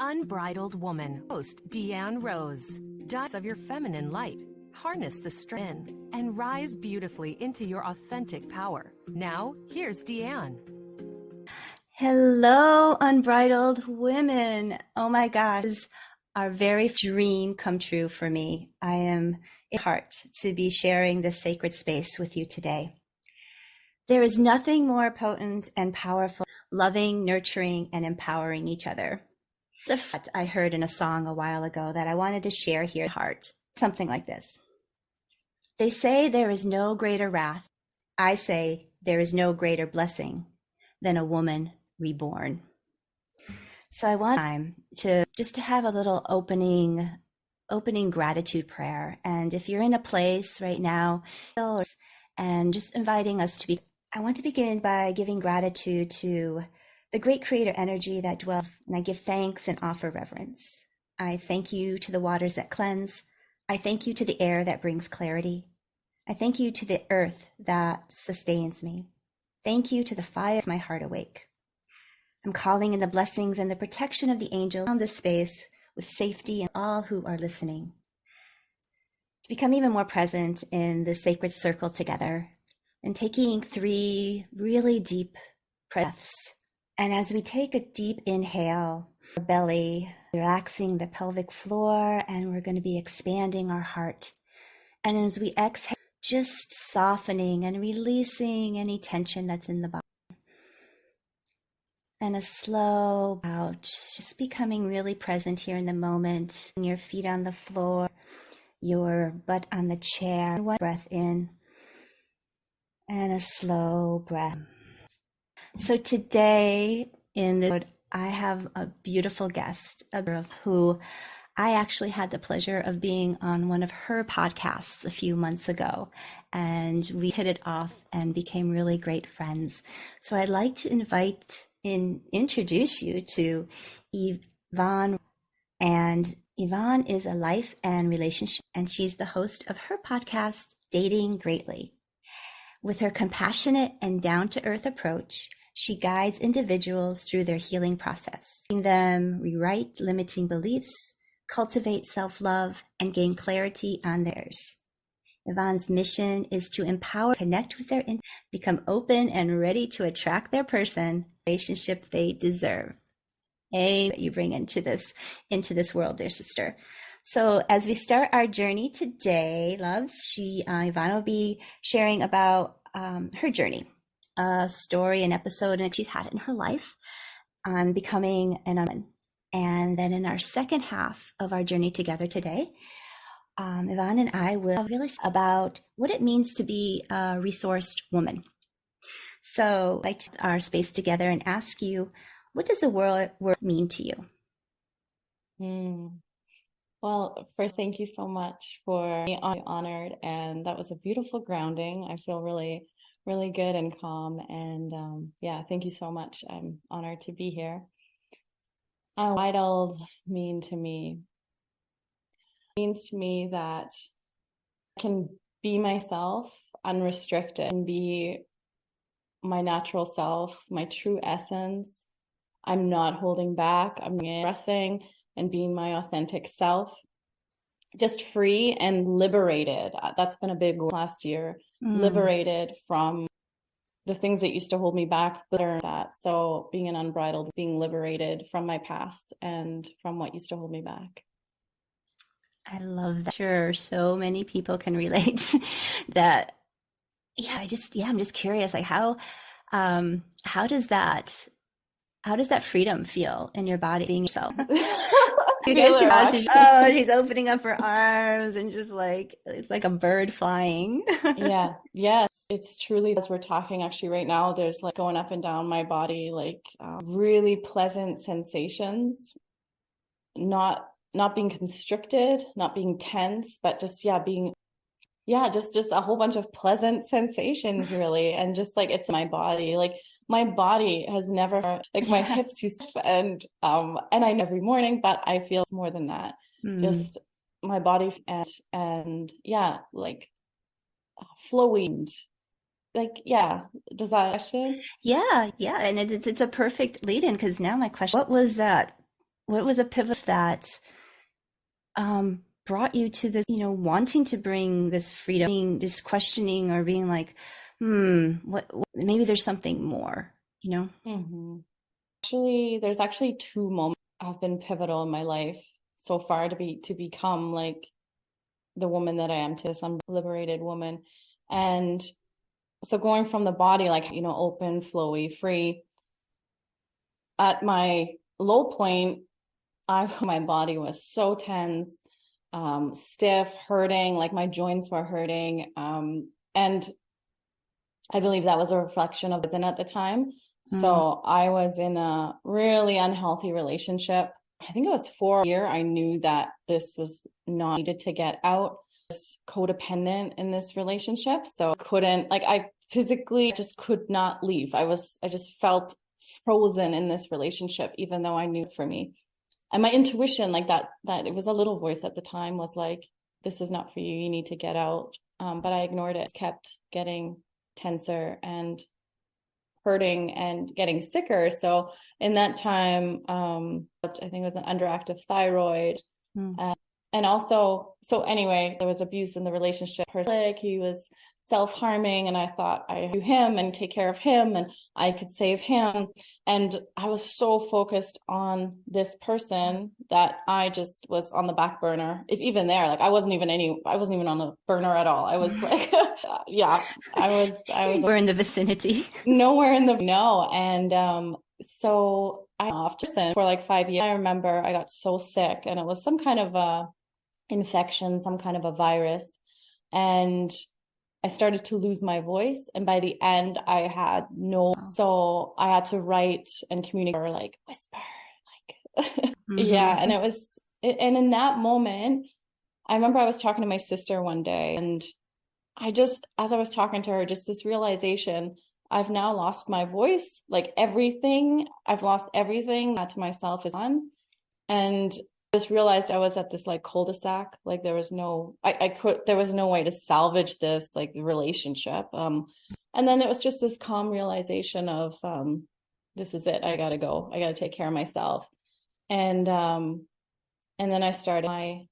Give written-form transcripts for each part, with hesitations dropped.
Unbridled Woman. Host Deanne Rose. Dose of your feminine light. Harness the strength and rise beautifully into your authentic power. Now, here's Deanne. Hello, Unbridled Women. Oh my God, this is our very dream come true for me. I am in heart to be sharing this sacred space with you today. There is nothing more potent and powerful, loving, nurturing, and empowering each other. It's a fact I heard in a song a while ago that I wanted to share here at heart. Something like this. They say there is no greater wrath. I say there is no greater blessing than a woman reborn. So I want time to have a little opening gratitude prayer. And if you're in a place right now and just inviting us to be, I want to begin by giving gratitude to the great creator energy that dwells, and I give thanks and offer reverence. I thank you to the waters that cleanse. I thank you to the air that brings clarity. I thank you to the earth that sustains me. Thank you to the fire that makes my heart awake. I'm calling in the blessings and the protection of the angels around this space with safety and all who are listening. To become even more present in this sacred circle together and taking 3 really deep breaths. And as we take a deep inhale, our belly, relaxing the pelvic floor, and we're going to be expanding our heart. And as we exhale, just softening and releasing any tension that's in the body. And a slow out, just becoming really present here in the moment. Your feet on the floor, your butt on the chair. One breath in and a slow breath. So today in the I have a beautiful guest who I actually had the pleasure of being on one of her podcasts a few months ago, and we hit it off and became really great friends. So I'd like to introduce you to Yvonne. And Yvonne is a life and relationship, and she's the host of her podcast, Dating Greatly. With her compassionate and down-to-earth approach, she guides individuals through their healing process, helping them rewrite limiting beliefs, cultivate self-love, and gain clarity on theirs. Yvonne's mission is to empower, connect with their become open and ready to attract their person, relationship they deserve. That you bring into this world, dear sister. So as we start our journey today, loves, Yvonne will be sharing about her journey, a story, an episode, and she's had it in her life on becoming an woman. And then in our second half of our journey together today, Yvonne and I will really about what it means to be a resourced woman. So I'd like to our space together and ask you, what does the word mean to you? Well, first, thank you so much for being honored. And that was a beautiful grounding. I feel really, really good and calm. And thank you so much. I'm honored to be here. Unbridled means to me that I can be myself unrestricted and be my natural self, my true essence. I'm not holding back. I'm expressing and being my authentic self, just free and liberated. That's been a big goal last year, liberated from the things that used to hold me back, that. So being an unbridled, being liberated from my past and from what used to hold me back. I love that. Sure, so many people can relate that. I'm just curious, like how does that freedom feel in your body, being yourself? You guys can she's opening up her arms and just like, it's like a bird flying. Yeah. It's truly, as we're talking actually right now, there's like going up and down my body, like really pleasant sensations, not being constricted, not being tense, but just, being, just a whole bunch of pleasant sensations really. And just like, it's my body, like my body has never, like my hips used to, and I know every morning, but I feel more than that. Just my body and like flowing. Like, does that question? Yeah. And it's a perfect lead in, because now my question, what was that what was a pivot that brought you to this, wanting to bring this freedom, this questioning, or being like, what maybe there's something more, Mm-hmm. Actually, there's actually two moments have been pivotal in my life so far to become like the woman that I am, to this liberated woman. And so going from the body, like, open, flowy, free, at my low point, my body was so tense, stiff, hurting, like my joints were hurting. And I believe that was a reflection of within at the time. So I was in a really unhealthy relationship. I think it was 4 years. I knew that this was not needed to get out. I was codependent in this relationship. So I physically just could not leave. I just felt frozen in this relationship, even though I knew it for me. And my intuition, like that it was a little voice at the time, was like, this is not for you. You need to get out. But I ignored it. It kept getting tenser and hurting and getting sicker. So in that time, I think it was an underactive thyroid. And also, so anyway, there was abuse in the relationship. Like, he was self-harming, and I thought I knew him and take care of him and I could save him. And I was so focused on this person that I just was on the back burner. If even there, like I wasn't even on the burner at all. I was like, yeah, I was we're in the vicinity. Nowhere in the, no. And, so I off for like 5 years. I remember I got so sick, and it was some kind of a infection, some kind of a virus. And I started to lose my voice. And by the end, I had so I had to write and communicate, or like whisper, like, yeah. And and in that moment, I remember I was talking to my sister one day, and as I was talking to her, just this realization, I've now lost my voice, like I've lost everything that to myself is on. And just realized I was at this like cul-de-sac, like there was no way to salvage this, like the relationship. And then it was just this calm realization of, this is it. I got to go. I got to take care of myself. And then I started my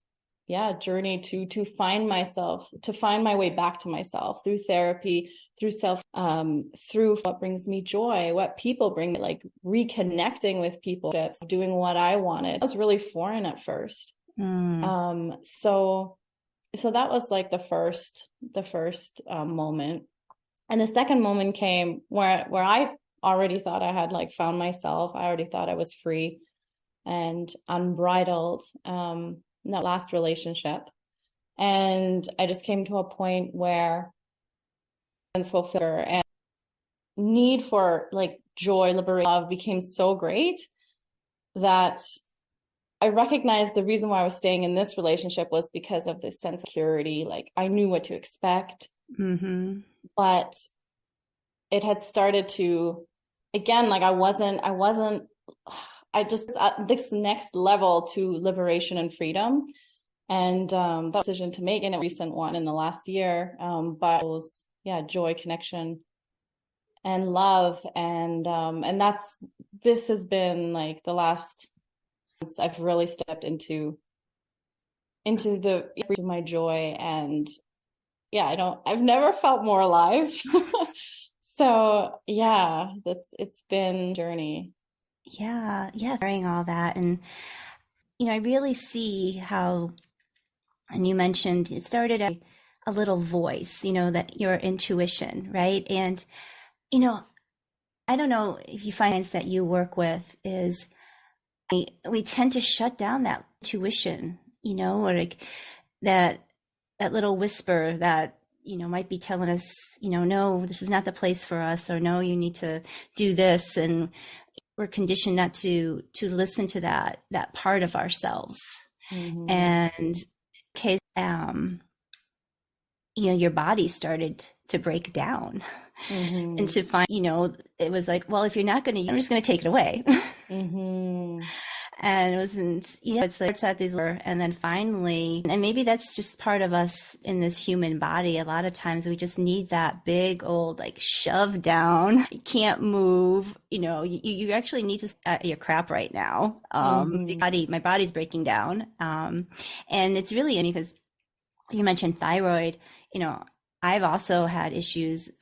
journey to find myself, to find my way back to myself through therapy, through through what brings me joy, what people bring me, like reconnecting with people, doing what I wanted. It was really foreign at first. So that was like the first moment. And the second moment came where I already thought I had like found myself. I already thought I was free and unbridled. In that last relationship. And I just came to a point where fulfill and need for like joy, liberation, love became so great that I recognized the reason why I was staying in this relationship was because of this sense of security. Like I knew what to expect, but it had started to, again, like I just at this next level to liberation and freedom. And that decision to make, and a recent one in the last year, but it was, joy, connection, and love. And this has been like the last, since I've really stepped into my joy. And I've never felt more alive. So it's been a journey. Yeah, hearing all that. And, I really see how, and you mentioned it started a little voice, that your intuition, right? And, I don't know if you find that you work with is we tend to shut down that intuition, or like that little whisper that, might be telling us, no, this is not the place for us, or no, you need to do this. And we're conditioned not to listen to that part of ourselves. And your body started to break down and to find, it was like, well, if you're not going to, I'm just going to take it away. And it wasn't, it's like, at these, and then finally, and maybe that's just part of us in this human body. A lot of times we just need that big old, like, shove down. You can't move, you actually need to, your crap right now. My body's breaking down. And it's really, because you mentioned thyroid, I've also had issues,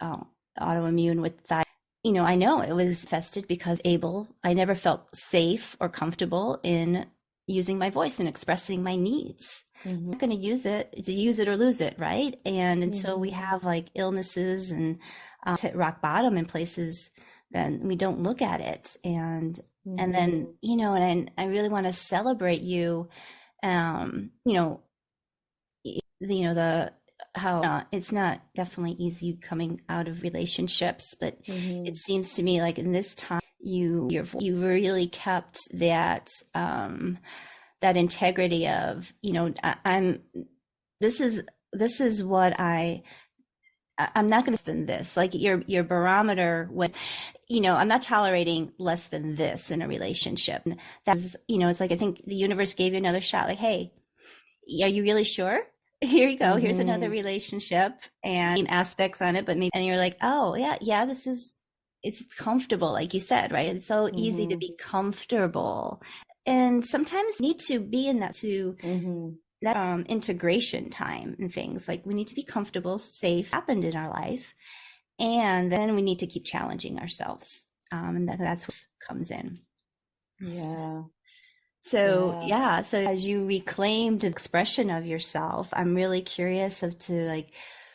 autoimmune with thyroid. I know it was infested because I never felt safe or comfortable in using my voice and expressing my needs. I'm not going to use it or lose it, right? And until we have like illnesses and hit rock bottom in places, then we don't look at it. And then, and I really want to celebrate you, how it's not definitely easy coming out of relationships, but it seems to me like in this time you really kept that that integrity of this is what I'm not going to than this, like your barometer when I'm not tolerating less than this in a relationship. And that's it's like I think the universe gave you another shot, like, hey, are you really sure? Here you go. Here's another relationship and aspects on it, but maybe, and you're like, oh yeah, it's comfortable, like you said, right? It's so easy to be comfortable, and sometimes need to be in that that integration time and things like we need to be comfortable, safe, happened in our life, and then we need to keep challenging ourselves, and that's what comes in. So as you reclaimed the expression of yourself, I'm really curious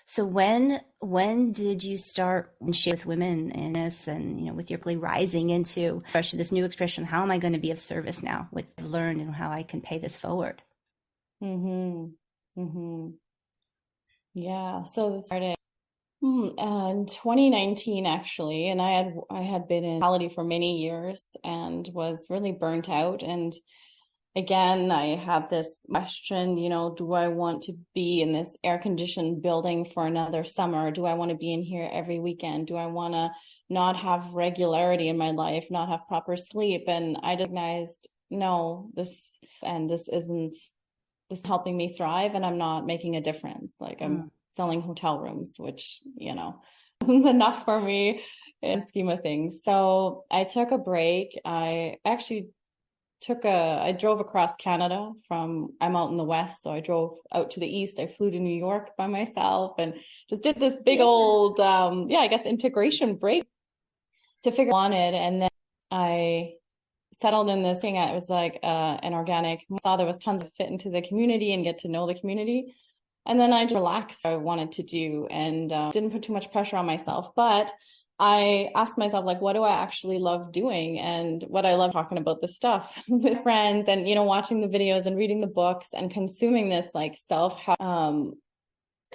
so when did you start share with women in this, and with your rising into this new expression? How am I going to be of service now with what I've learned and how I can pay this forward? Yeah. So this started in 2019 actually, and I had been in reality for many years and was really burnt out. And again, I had this question, do I want to be in this air-conditioned building for another summer? Do I want to be in here every weekend? Do I want to not have regularity in my life, not have proper sleep? And I recognized, no, this is helping me thrive, and I'm not making a difference. Like I'm selling hotel rooms, which, isn't enough for me in the scheme of things. So I took a break. I actually I drove across Canada I'm out in the West. So I drove out to the East. I flew to New York by myself and just did this big old, I guess integration break to figure out what I wanted. And then I settled in this thing. It was like an organic. I saw there was tons of fit into the community and get to know the community. And then I just relaxed what I wanted to do and didn't put too much pressure on myself. But I asked myself, like, what do I actually love doing? And what I love talking about this stuff with friends and, watching the videos and reading the books and consuming this like self-help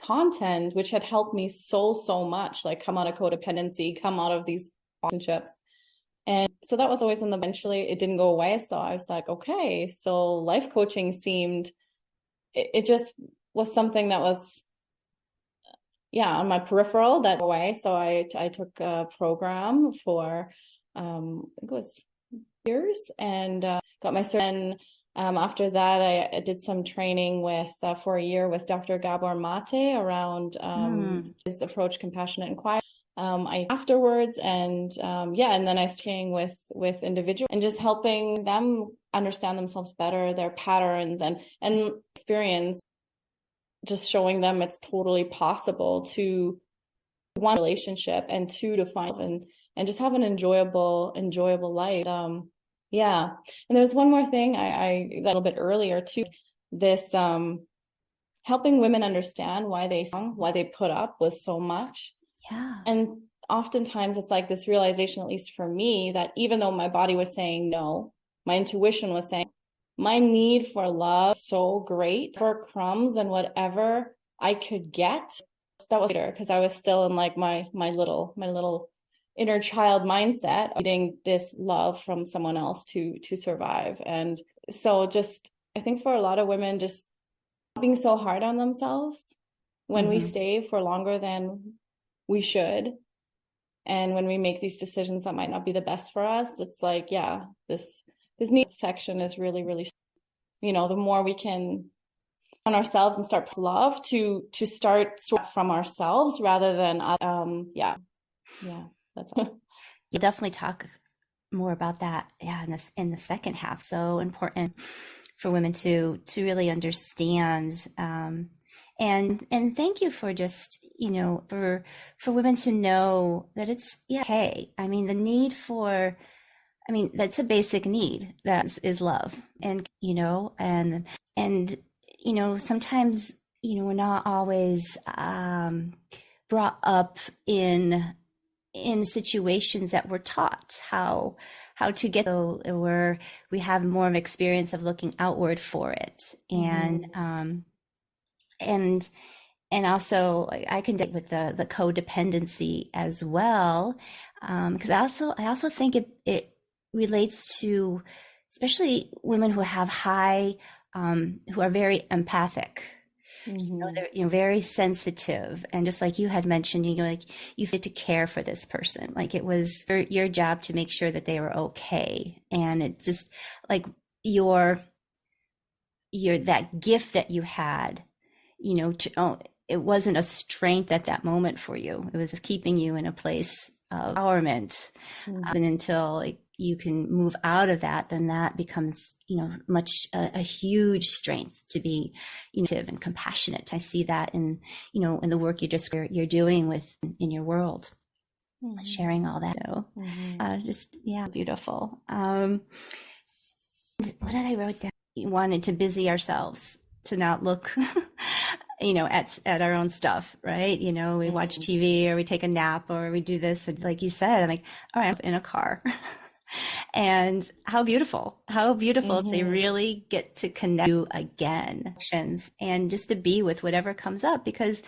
content, which had helped me so much, like come out of codependency, come out of these relationships. And so that was always eventually it didn't go away. So I was like, okay, so life coaching seemed, it just was something that was, on my peripheral that way. So I took a program for, I think it was years, and got my cert. And after that, I did some training for a year with Dr. Gabor Mate around his approach, compassionate inquiry. Afterwards, and and then I was staying with individuals and just helping them understand themselves better, their patterns and experience, just showing them it's totally possible to one relationship and two to find and just have an enjoyable life. And there's one more thing I a little bit earlier too, this helping women understand why they put up with so much. And oftentimes it's like this realization, at least for me, that even though my body was saying no, my intuition was saying my need for love so great, for crumbs and whatever I could get. That was later because I was still in like my little inner child mindset, needing this love from someone else to survive. And so just, I think for a lot of women, just not being so hard on themselves when we stay for longer than we should. And when we make these decisions that might not be the best for us, it's like, this this need affection is really, really, you know, the more we can on ourselves and start love to start from ourselves rather than that's You'll definitely talk more about that in the second half. So important for women to really understand, and thank you for just, you know, for women to know that it's okay. I mean, the need for, I mean, that's a basic need, that is love. And, you know, and, you know, sometimes, you know, we're not always brought up in situations that we're taught how to get, so where we have more of experience of looking outward for it. And, and also I can deal with the codependency as well. Because I also think it relates to, especially women who have high, who are very empathic. You know, they're, you know, very sensitive, and just like you had mentioned, you know, like you fit to care for this person, like it was your job to make sure that they were okay. And it just like your that gift that you had, you know, it wasn't a strength at that moment for you. It was keeping you in a place of empowerment. And until like you can move out of that, then that becomes, you know, a huge strength to be, you know, and compassionate. I see that in, you know, in the work you're doing in your world, sharing all that. So, just, yeah, beautiful. What did I wrote down? We wanted to busy ourselves, to not look, you know, at our own stuff, right? You know, we watch TV or we take a nap or we do this. And like you said, I'm like, all right, I'm in a car. And how beautiful to really get to connect you again, and just to be with whatever comes up, because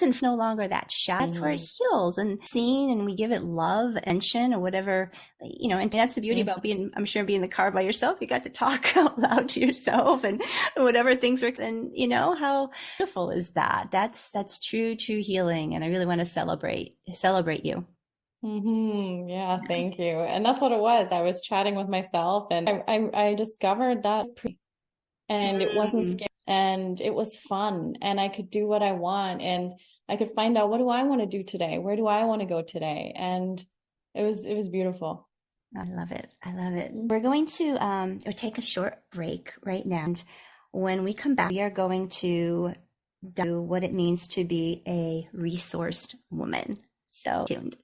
it's no longer that shot. That's where it heals and seen, and we give it love, attention, or whatever, you know. And that's the beauty about being, I'm sure, being in the car by yourself. You got to talk out loud to yourself and whatever things were. And you know, how beautiful is that? That's true healing. And I really want to celebrate you. Yeah, thank you. And that's what it was. I was chatting with myself, and I discovered that and it wasn't scary, and it was fun, and I could do what I want, and I could find out, what do I want to do today? Where do I want to go today? And it was beautiful. I love it. We're going to take a short break right now. And when we come back, we are going to do what it means to be a resourced woman. So tuned.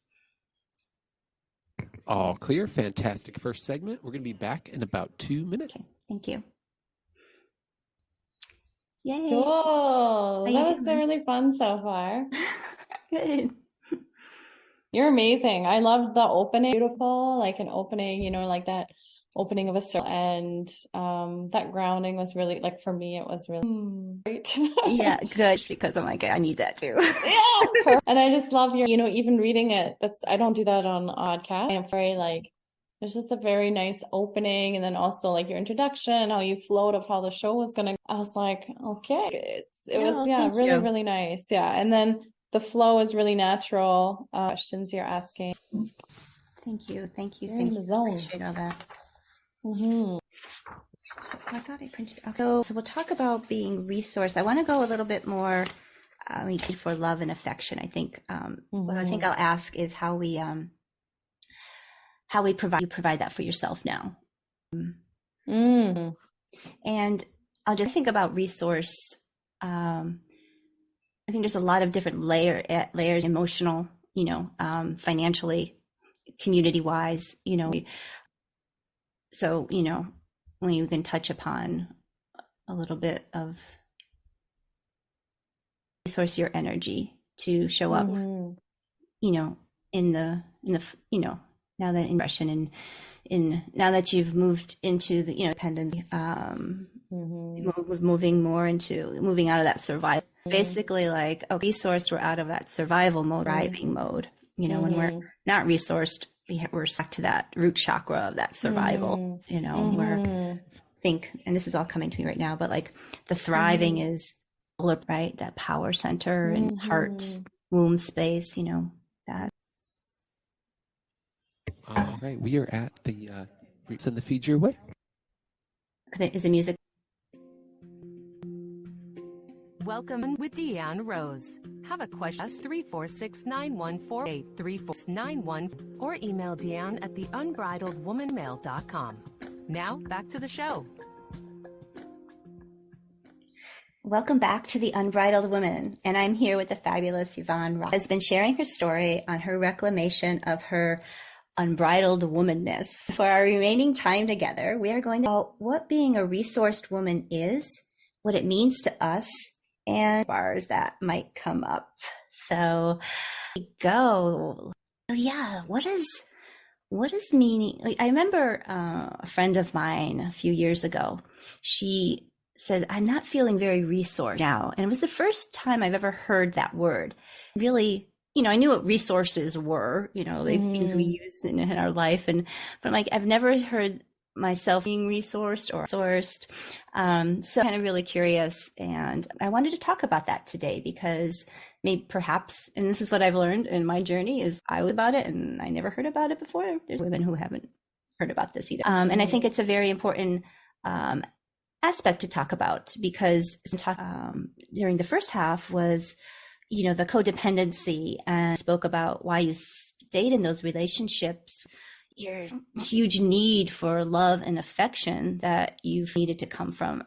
All clear. Fantastic first segment. We're going to be back in about 2 minutes. Okay, thank you. Yay. Cool. That was really fun so far. Good. You're amazing. I loved the opening. Beautiful, like an opening, you know, like that opening of a circle. And that grounding was really, like, for me, it was really great. Yeah, good, because I'm like, I need that too. Yeah. And I just love your, you know, even reading it. I don't do that on podcast. I'm very like, there's just a very nice opening. And then also like your introduction, how you flowed of how the show was going to, I was like, okay, it was really, really nice. Yeah. And then the flow is really natural. Questions you're asking. Thank you. Appreciate all that. So I thought I printed. Okay. So we'll talk about being resourced. I want to go a little bit more for love and affection. I think what I think I'll ask is how we provide that for yourself now. And I'll just think about resourced. I think there's a lot of different layers, emotional, you know, financially, community wise, you know. So, you know, when you can touch upon a little bit of resource your energy to show up, you know, in the, you know, now that impression in now that you've moved into the, you know, dependent, moving out of that survival, basically like a resource, we're out of that survival mode, thriving mode, you know, when we're not resourced, we're back to that root chakra of that survival, you know, where and this is all coming to me right now, but like the thriving is, right, that power center and heart, womb space, you know, that. All right, we are at the send the feed your way. Is the music? Welcome with Deanne Rose. Have a question? 346-914-83491 or email Deanne at theunbridledwomanmail.com. Now back to the show. Welcome back to The Unbridled Woman, and I'm here with the fabulous Yvonne Rake, who has been sharing her story on her reclamation of her unbridled womanness. For our remaining time together, we are going to talk about what being a resourced woman is, what it means to us, and bars that might come up. So go. Yeah, what is meaning? Like, I remember a friend of mine a few years ago, she said, I'm not feeling very resourced now. And it was the first time I've ever heard that word. Really, I knew what resources were, like things we use in our life. But I'm like, I've never heard myself being resourced or sourced. So I'm kind of really curious. And I wanted to talk about that today because maybe perhaps, and this is what I've learned in my journey, is I was about it and I never heard about it before. There's women who haven't heard about this either. And I think it's a very important aspect to talk about because during the first half was, the codependency, and spoke about why you stayed in those relationships, your huge need for love and affection that you've needed to come from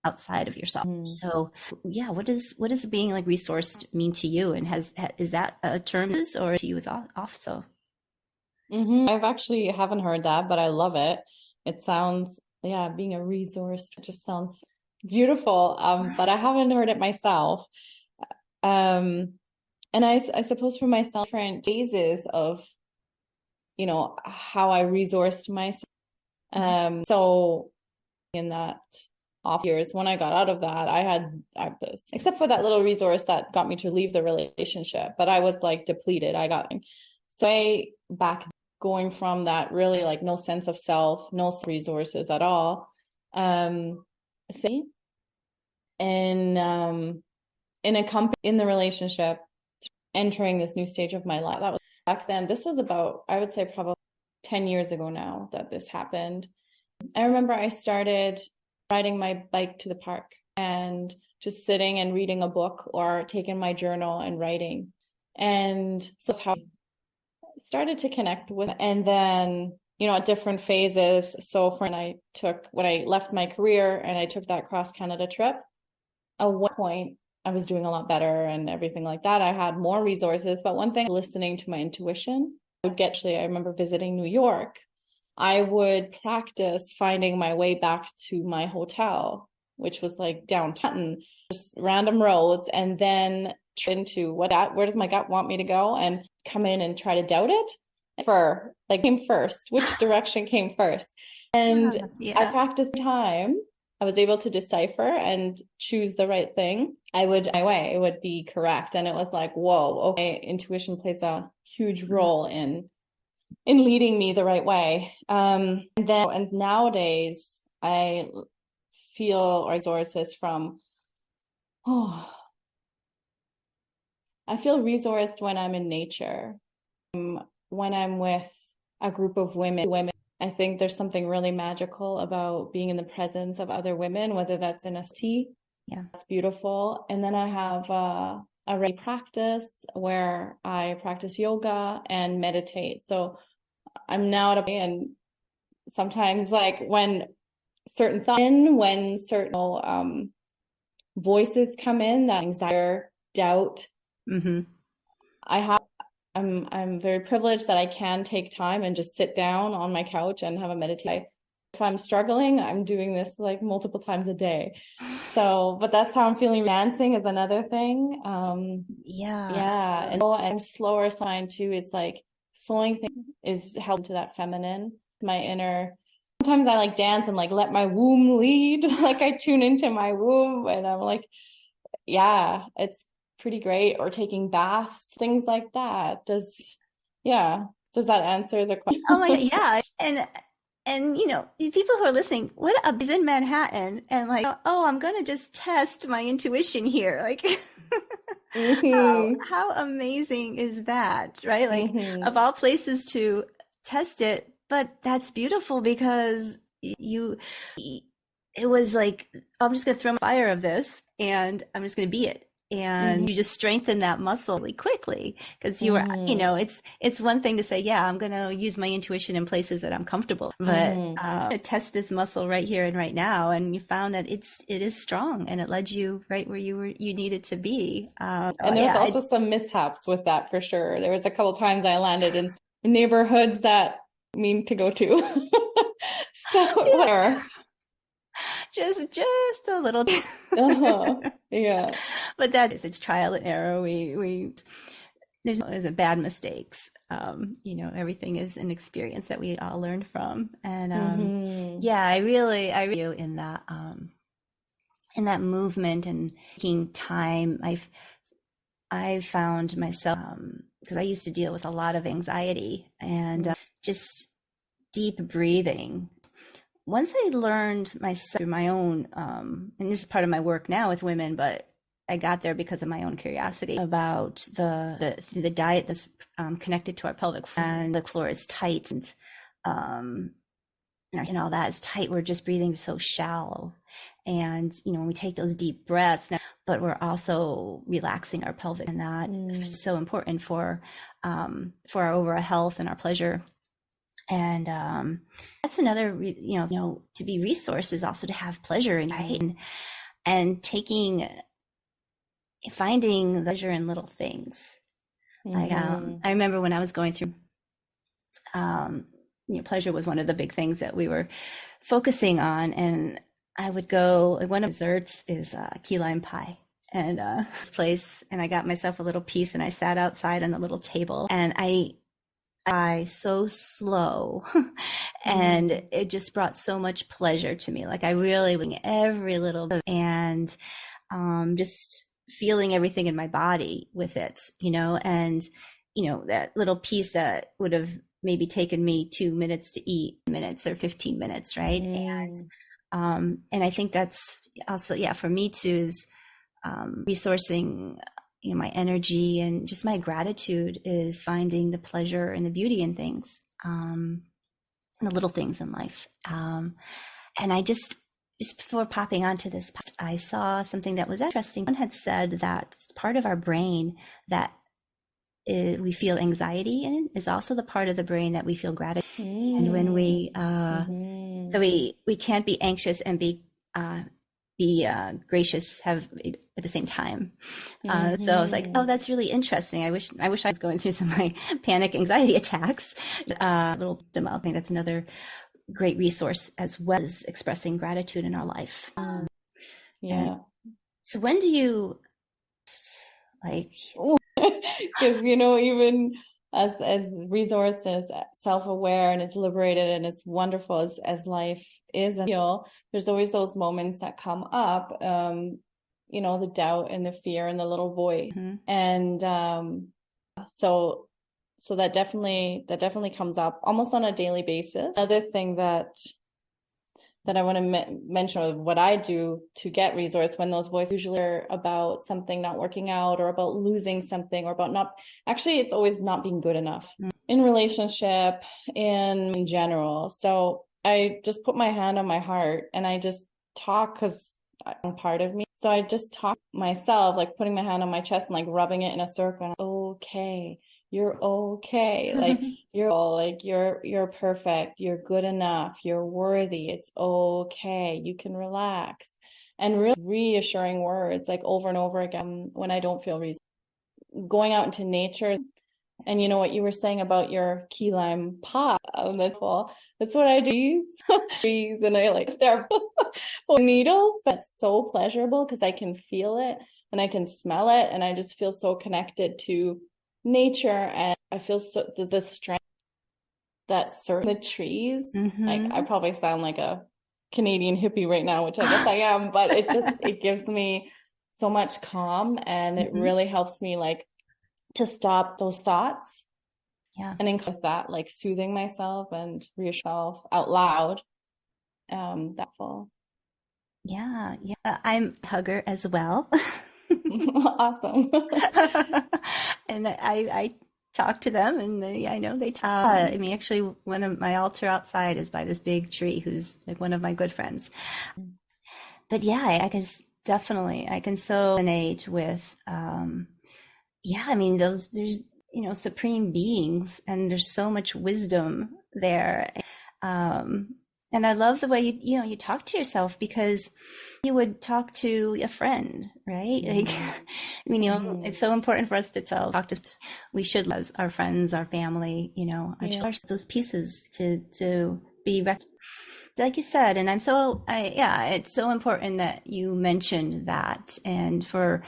outside of yourself. So yeah, what does being like resourced mean to you? And is that a term or to you is also? I've actually haven't heard that, but I love it. It sounds, being a resource just sounds beautiful. But I haven't heard it myself. And I suppose for myself, different phases of, how I resourced myself. So in that off years, when I got out of that, I had this, except for that little resource that got me to leave the relationship, but I was like depleted. Back going from that really like no sense of self, no resources at all, thing. And, in the relationship, entering this new stage of my life. That was back then. This was about, I would say, probably 10 years ago now that this happened. I remember I started riding my bike to the park and just sitting and reading a book or taking my journal and writing. And so that's how I started to connect with, and then, at different phases. So when I left my career and I took that cross Canada trip, at one point, I was doing a lot better and everything like that. I had more resources, but one thing, listening to my intuition, I remember visiting New York. I would practice finding my way back to my hotel, which was like downtown, just random roads, and then into where does my gut want me to go, and come in and try to doubt it came first, which direction came first. And I practiced time. I was able to decipher and choose the right thing. It would be correct. And it was like, whoa, okay, intuition plays a huge role in leading me the right way. And nowadays I feel resources from, I feel resourced when I'm in nature, when I'm with a group of women. I think there's something really magical about being in the presence of other women, whether that's in a city. Yeah, that's beautiful. And then I have a Rake practice where I practice yoga and meditate. So I'm now at and sometimes like when certain voices come in, that anxiety, doubt, I'm very privileged that I can take time and just sit down on my couch and have a meditation. If I'm struggling, I'm doing this like multiple times a day. So, but that's how I'm feeling. Dancing is another thing. Yeah. And I'm slower sign too is like slowing things is helping to that feminine, my inner. Sometimes I like dance and like let my womb lead. Like I tune into my womb and I'm like, yeah, it's pretty great. Or taking baths, things like that. Does that answer the question? Oh my God, yeah. And these people who are listening, is in Manhattan and like, I'm gonna just test my intuition here. Like how amazing is that, right? Like of all places to test it, but that's beautiful because it was like, I'm just going to throw fire of this and I'm just going to be it. And you just strengthen that muscle really quickly because you were, it's one thing to say, yeah, I'm going to use my intuition in places that I'm comfortable, but test this muscle right here and right now. And you found that it is strong and it led you right where you needed to be. And there was also some mishaps with that for sure. There was a couple times I landed in neighborhoods that mean to go to. So whatever. Just a little. Yeah. But it's trial and error. There's bad mistakes. Everything is an experience that we all learn from. And I really in that movement and taking time. I found myself because I used to deal with a lot of anxiety and just deep breathing. Once I learned myself through my own, and this is part of my work now with women, but I got there because of my own curiosity about the diet that's connected to our pelvic floor, and the floor is tight and all that is tight. We're just breathing so shallow. And, when we take those deep breaths, but we're also relaxing our pelvic, and that is so important for our overall health and our pleasure. And that's another, to be resourced is also to have pleasure and finding pleasure in little things. Like I remember when I was going through, pleasure was one of the big things that we were focusing on, and I would go. One of the desserts is key lime pie, and this place, and I got myself a little piece, and I sat outside on the little table, and I so slow and it just brought so much pleasure to me. Like I really every little bit, and just feeling everything in my body with it, and that little piece that would have maybe taken me 2 minutes to eat, minutes or 15 minutes, right? And I think that's also for me too, is resourcing my energy, and just my gratitude is finding the pleasure and the beauty in things, the little things in life. And I just before popping onto this, I saw something that was interesting. One had said that part of our brain that we feel anxiety in is also the part of the brain that we feel gratitude. And when we, so we can't be anxious and be gracious have at the same time. So I was like, oh, that's really interesting. I wish I was going through some of my panic anxiety attacks. Little demo. I think that's another great resource, as well as expressing gratitude in our life. So when do you because even as resourced, as self-aware, and as liberated, and as wonderful as life is, there's always those moments that come up, the doubt and the fear and the little void. And so that definitely comes up almost on a daily basis. Another thing that I want to mention of what I do to get resource when those voices usually are about something not working out, or about losing something, or about it's always not being good enough in relationship, in general. So I just put my hand on my heart and I just talk, because I'm part of me. So I just talk myself, like putting my hand on my chest and like rubbing it in a circle. Okay. You're okay. Like you're perfect. You're good enough. You're worthy. It's okay. You can relax. And really reassuring words, like over and over again when I don't feel reason. Going out into nature. And what you were saying about your key lime pie, that's what I do. And I like their needles, but it's so pleasurable because I can feel it and I can smell it, and I just feel so connected to nature, and I feel so the strength that certain the trees. Like I probably sound like a Canadian hippie right now, which I guess I am, but it gives me so much calm, and it really helps me to stop those thoughts. And include that, like soothing myself and reassure myself out loud. That's all. Yeah. I'm a hugger as well. Awesome. And I talk to them, and I know they talk. I mean, actually, one of my altar outside is by this big tree, who's like one of my good friends. but yeah, I can definitely, I can so resonate with, yeah, I mean, there's, supreme beings, and there's so much wisdom there. And I love the way you talk to yourself, because you would talk to a friend, right? Like, it's so important for us to talk to, we should, as our friends, our family, those pieces to be like you said. And it's so important that you mentioned that, and for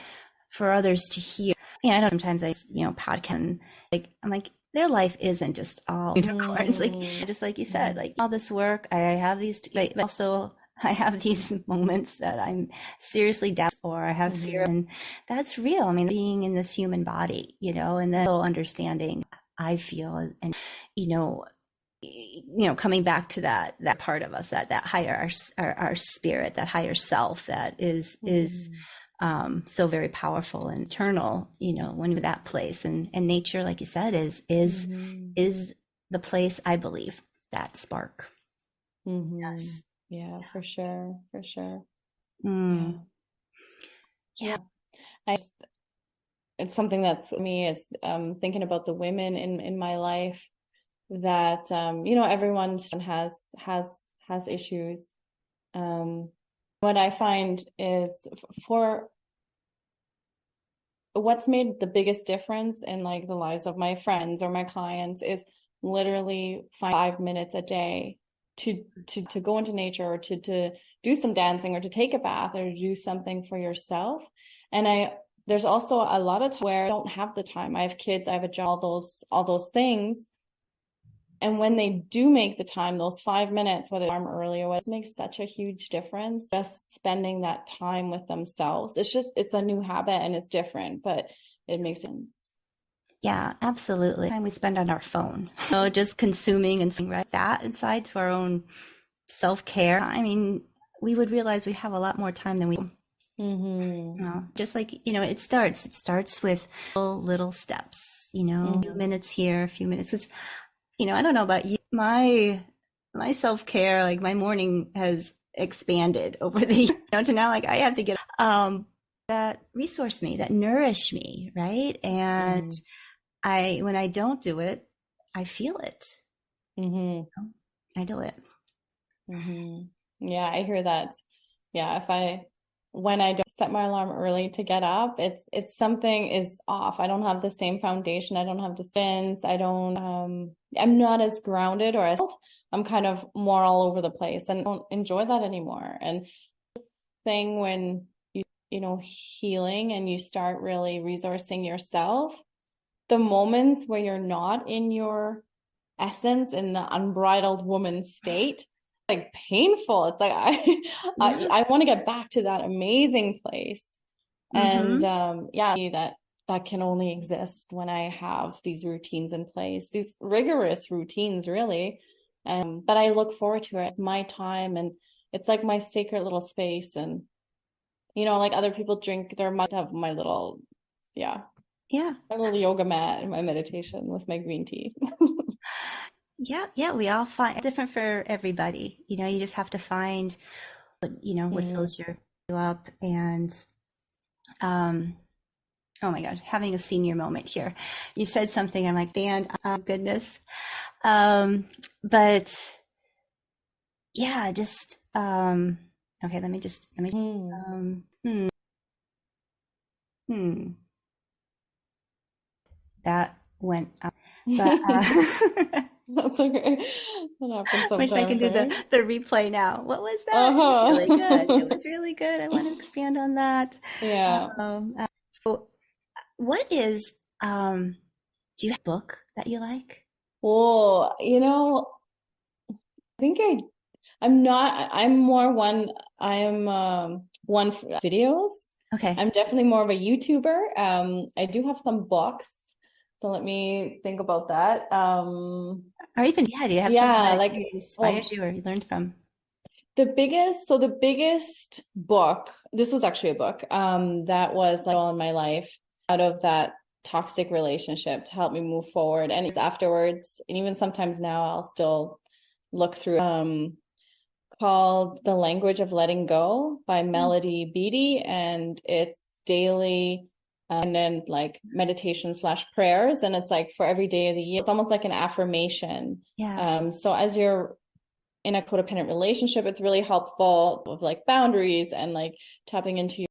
others to hear. I know sometimes podcast, like, I'm like, their life isn't just all unicorns. Like, just like you said, like, all this work, I have these, like, also I have these moments that I'm seriously down, or I have fear, and that's real. I mean, being in this human body, and then understanding I feel, and, coming back to that part of us, that higher, our spirit, that higher self, that is so very powerful and eternal, when we're that place, and nature, like you said, is the place, I believe, that spark. Yes. Yeah, for sure. For sure. Yeah. It's something that's me, it's thinking about the women in my life, that everyone has issues. What I find is, for what's made the biggest difference in, like, the lives of my friends or my clients, is literally 5 minutes a day to go into nature, or to do some dancing, or to take a bath, or to do something for yourself. And there's also a lot of time where I don't have the time. I have kids, I have a job, all those things. And when they do make the time, those 5 minutes, whether arm early or what, it makes such a huge difference. Just spending that time with themselves. It's a new habit, and it's different, but it makes sense. Yeah, absolutely. Time we spend on our phone, just consuming and seeing, right, that inside to our own self-care. I mean, we would realize we have a lot more time than we. Just like, it starts with little steps, a few minutes here, a few minutes. It's, I don't know about you, my self-care, like, my morning has expanded over the to now, like, I have to get that resource me, that nourish me, right? And when I don't do it, I feel it. I do it. Yeah, I hear that. Yeah, when I don't set my alarm early to get up, it's something is off. I don't have the same foundation. I don't have the sense. I'm not as grounded, or I'm kind of more all over the place, and I don't enjoy that anymore. And the thing when healing, and you start really resourcing yourself, the moments where you're not in your essence, in the unbridled woman state, like, painful. It's like, I want to get back to that amazing place. And that can only exist when I have these routines in place, these rigorous routines, really. But I look forward to it. It's my time, and it's like my sacred little space. And like other people drink their, might have my little my little yoga mat and my meditation with my green tea. Yeah, we all find, it's different for everybody. You just have to find what fills you up. And oh my God, having a senior moment here. You said something, I'm like, goodness. But yeah, just okay, let me that went up. But that's okay. That happens sometimes. Wish I could do the replay now. What was that? It was really good. It was really good. I want to expand on that. Yeah. What is do you have a book that you like? Well, I think I'm one for videos. Okay. I'm definitely more of a YouTuber. I do have some books. So let me think about that. Or even, do you have something that inspires you or you learned from? The biggest book, this was actually a book, that was like all in my life, out of that toxic relationship, to help me move forward. And it's afterwards, and even sometimes now, I'll still look through, called The Language of Letting Go by Melody Beattie, and it's daily and then like meditation / prayers, and it's like for every day of the year. It's almost like an affirmation. So as you're in a codependent relationship, it's really helpful with like boundaries and like tapping into